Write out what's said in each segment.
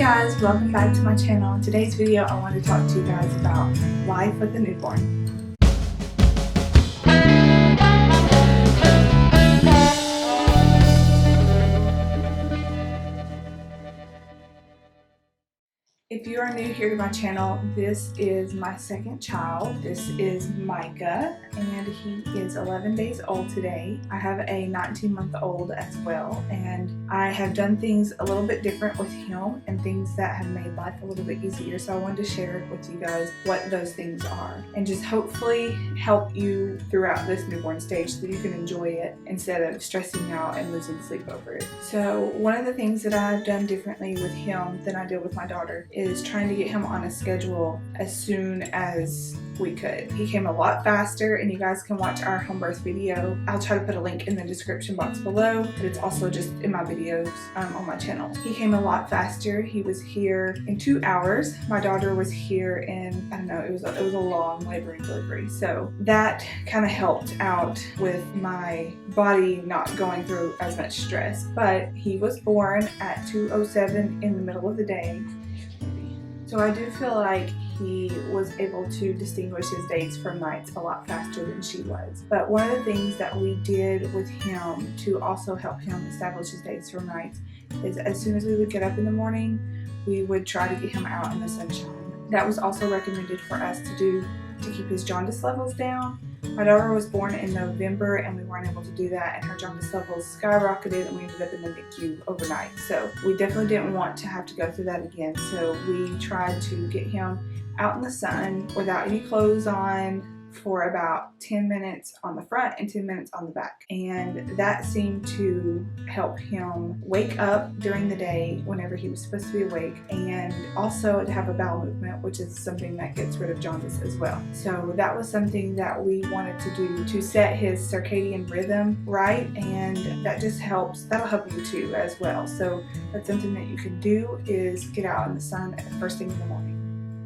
guys, welcome back to my channel. In today's video I want to talk to you guys about life with a newborn. If you are new here to my channel, this is my second child. This is Micah, and he is 11 days old today. I have a 19-month-old as well, and I have done things a little bit different with him and things that have made life a little bit easier. So I wanted to share with you guys what those things are and just hopefully help you throughout this newborn stage so that you can enjoy it instead of stressing out and losing sleep over it. So one of the things that I've done differently with him than I did with my daughter is trying to get him on a schedule as soon as we could. He came a lot faster, and you guys can watch our home birth video. I'll try to put a link in the description box below, but it's also just in my videos on my channel. He came a lot faster. He was here in 2 hours. My daughter was here in, I don't know, it was a long labor and delivery. So that kind of helped out with my body not going through as much stress. But he was born at 2:07 in the middle of the day. So I do feel like he was able to distinguish his days from nights a lot faster than she was. But one of the things that we did with him to also help him establish his days from nights is as soon as we would get up in the morning, we would try to get him out in the sunshine. That was also recommended for us to do to keep his jaundice levels down. My daughter was born in November and we weren't able to do that, and her jaundice levels skyrocketed and we ended up in the NICU overnight. So we definitely didn't want to have to go through that again. So we tried to get him out in the sun without any clothes on for about 10 minutes on the front and 10 minutes on the back. And that seemed to help him wake up during the day whenever he was supposed to be awake, and also to have a bowel movement, which is something that gets rid of jaundice as well. So that was something that we wanted to do to set his circadian rhythm right, and that just helps. That'll help you too as well. So that's something that you can do, is get out in the sun at the first thing in the morning.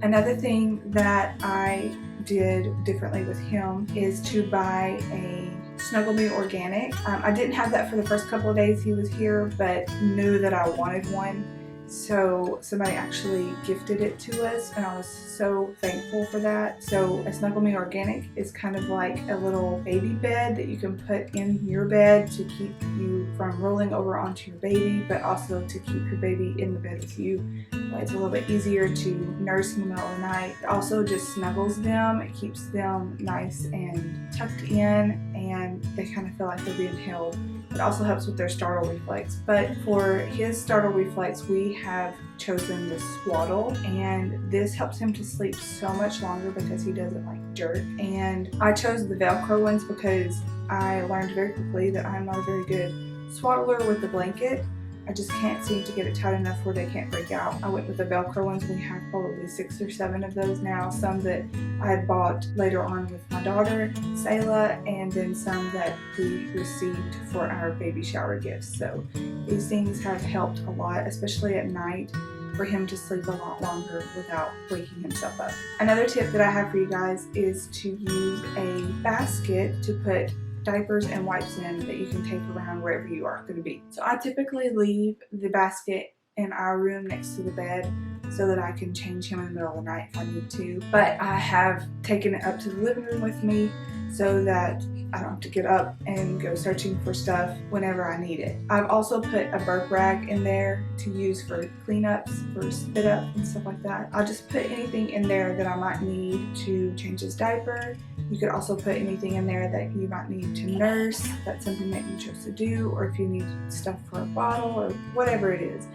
Another thing that I did differently with him is to buy a Snuggle Me Organic. I didn't have that for the first couple of days he was here, but knew that I wanted one. So somebody actually gifted it to us, and I was so thankful for that. So a Snuggle Me Organic is kind of like a little baby bed that you can put in your bed to keep you from rolling over onto your baby, but also to keep your baby in the bed with you. It's a little bit easier to nurse in the middle of the night. It also just snuggles them. It keeps them nice and tucked in, and they kind of feel like they're being held. It also helps with their startle reflex. But for his startle reflex, we have chosen the Swaddle, and this helps him to sleep so much longer because he doesn't like jerk. And I chose the Velcro ones because I learned very quickly that I'm not a very good swaddler with the blanket. I just can't seem to get it tight enough where they can't break out. I went with the Velcro ones. We have probably 6 or 7 of those now. Some that I had bought later on with my daughter, Sayla, and then some that we received for our baby shower gifts. So these things have helped a lot, especially at night, for him to sleep a lot longer without waking himself up. Another tip that I have for you guys is to use a basket to put diapers and wipes in that you can take around wherever you are going to be. So I typically leave the basket in our room next to the bed so that I can change him in the middle of the night if I need to. But I have taken it up to the living room with me so that I don't have to get up and go searching for stuff whenever I need it. I've also put a burp rag in there to use for cleanups, for spit up and stuff like that. I'll just put anything in there that I might need to change his diaper. You could also put anything in there that you might need to nurse. That's something that you chose to do, or if you need stuff for a bottle or whatever it is.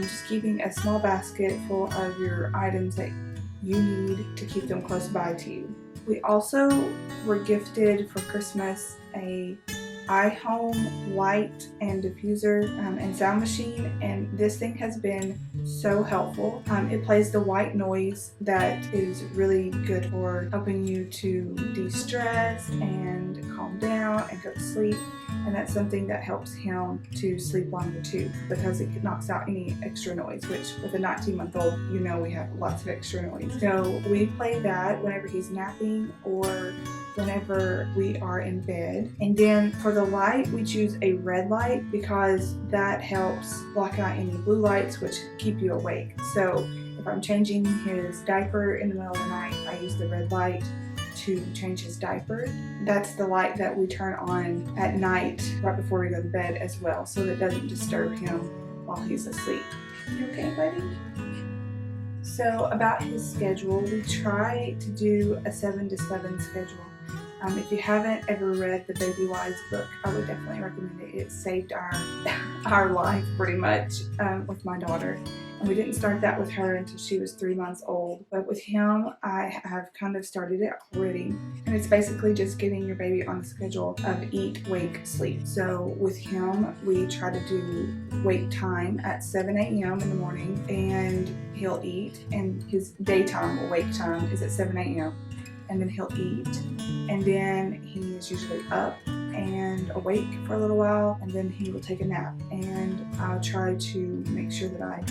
Just keeping a small basket full of your items that you need to keep them close by to you. We also were gifted for Christmas a iHome light and diffuser and sound machine, and this thing has been so helpful. It plays the white noise that is really good for helping you to de-stress and calm down and go to sleep. And that's something that helps him to sleep longer too, because it knocks out any extra noise, which with a 19-month-old, you know, we have lots of extra noise. So we play that whenever he's napping or whenever we are in bed. And then for For the light, we choose a red light because that helps block out any blue lights which keep you awake. So if I'm changing his diaper in the middle of the night, I use the red light to change his diaper. That's the light that we turn on at night right before we go to bed as well, so that it doesn't disturb him while he's asleep. You okay, buddy? So about his schedule, we try to do a 7 to 7 schedule. If you haven't ever read the Baby Wise book, I would definitely recommend it. It saved our life pretty much with my daughter. And we didn't start that with her until she was 3 months old. But with him, I have kind of started it already. And it's basically just getting your baby on the schedule of eat, wake, sleep. So with him, we try to do wake time at 7 a.m. in the morning, and he'll eat. And his daytime or wake time is at 7 a.m. And then he'll eat, and then he is usually up and awake for a little while, and then he will take a nap. And I'll try to make sure that I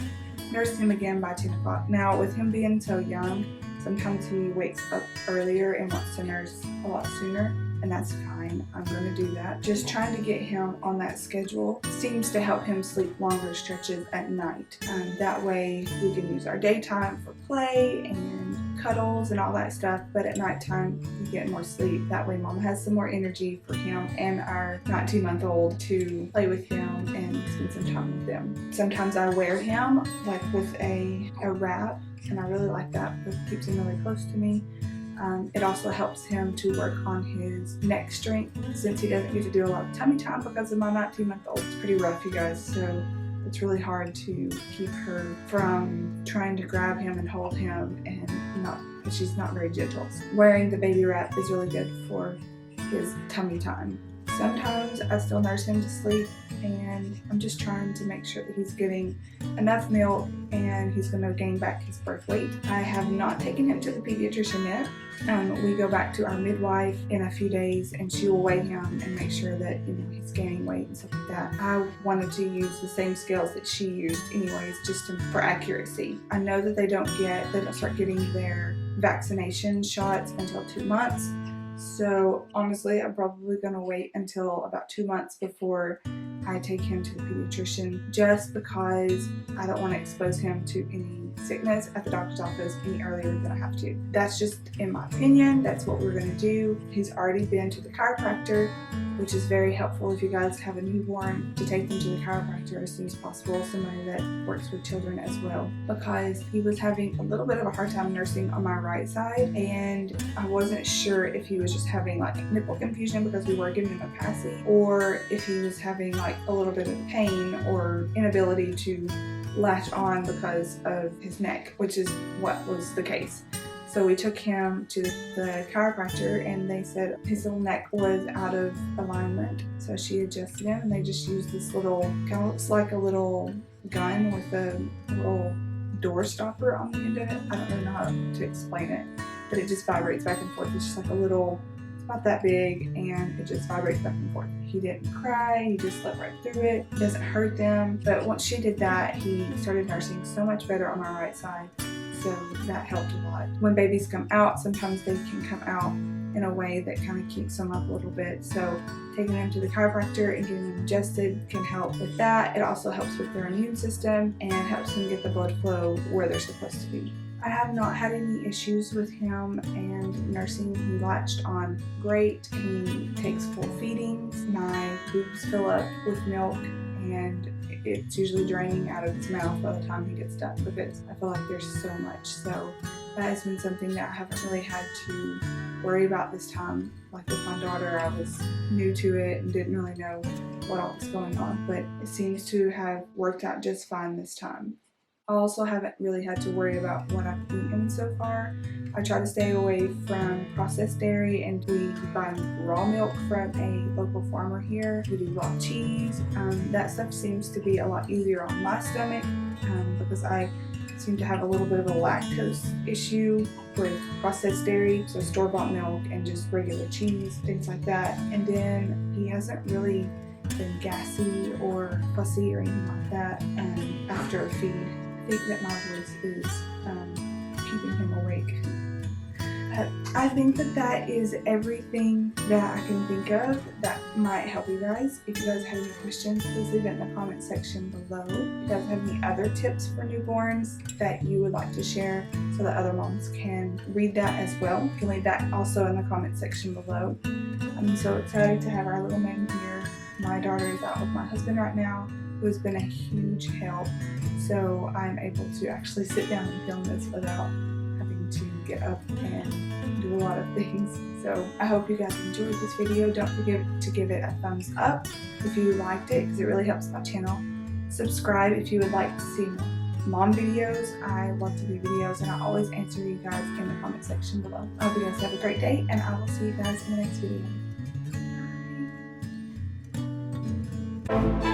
nurse him again by 10 o'clock. Now, with him being so young, sometimes he wakes up earlier and wants to nurse a lot sooner, and that's fine. I'm going to do that. Just trying to get him on that schedule seems to help him sleep longer stretches at night. That way we can use our daytime for play and cuddles and all that stuff, but at nighttime we get more sleep. That way Mom has some more energy for him and our 19-month-old to play with him and spend some time with them. Sometimes I wear him like with a wrap, and I really like that because it keeps him really close to me. It also helps him to work on his neck strength since he doesn't get to do a lot of tummy time because of my 19-month-old. It's pretty rough, you guys, so it's really hard to keep her from trying to grab him and hold him, and she's not very gentle. Wearing the baby wrap is really good for his tummy time. Sometimes I still nurse him to sleep, and I'm just trying to make sure that he's getting enough milk and he's going to gain back his birth weight. I have not taken him to the pediatrician yet. We go back to our midwife in a few days, and she will weigh him and make sure that he's gaining weight and stuff like that. I wanted to use the same scales that she used anyways, just for accuracy. I know that they don't start getting their vaccination shots until 2 months. So honestly, I'm probably going to wait until about 2 months before I take him to the pediatrician, just because I don't want to expose him to any sickness at the doctor's office any earlier than I have to. That's just in my opinion. That's what we're going to do. He's already been to the chiropractor, which is very helpful if you guys have a newborn, to take them to the chiropractor as soon as possible, somebody that works with children as well, because he was having a little bit of a hard time nursing on my right side, and I wasn't sure if he was just having like nipple confusion because we were giving him a passy, or if he was having like a little bit of pain or inability to latch on because of his neck, which is what was the case. So we took him to the chiropractor, and they said his little neck was out of alignment. So she adjusted him, and they just used this little, kind of looks like a little gun with a little door stopper on the end of it. I don't really know how to explain it, but it just vibrates back and forth. It's just like a little, it's about that big, and it just vibrates back and forth. He didn't cry, he just slept right through it. It doesn't hurt them. But once she did that, he started nursing so much better on my right side. So that helped a lot. When babies come out, sometimes they can come out in a way that kind of keeps them up a little bit. So taking them to the chiropractor and getting them adjusted can help with that. It also helps with their immune system and helps them get the blood flow where they're supposed to be. I have not had any issues with him and nursing. He latched on great. He takes full feedings. My boobs fill up with milk, and it's usually draining out of his mouth by the time he gets done, because I feel like there's so much. So that has been something that I haven't really had to worry about this time. Like with my daughter, I was new to it and didn't really know what all was going on, but it seems to have worked out just fine this time. I also haven't really had to worry about what I've eaten so far. I try to stay away from processed dairy, and we buy raw milk from a local farmer here. We do raw cheese. That stuff seems to be a lot easier on my stomach because I seem to have a little bit of a lactose issue with processed dairy, so store-bought milk and just regular cheese, things like that. And then he hasn't really been gassy or fussy or anything like that after a feed. I think that my voice is keeping him awake. But I think that is everything that I can think of that might help you guys. If you guys have any questions, please leave it in the comment section below. If you guys have any other tips for newborns that you would like to share so that other moms can read that as well, you can leave that also in the comment section below. I'm so excited to have our little man here. My daughter is out with my husband right now, who has been a huge help. So I'm able to actually sit down and film this without having to get up and do a lot of things. So I hope you guys enjoyed this video. Don't forget to give it a thumbs up if you liked it, because it really helps my channel. Subscribe if you would like to see more mom videos. I love to do videos, and I always answer you guys in the comment section below. I hope you guys have a great day, and I will see you guys in the next video. Bye.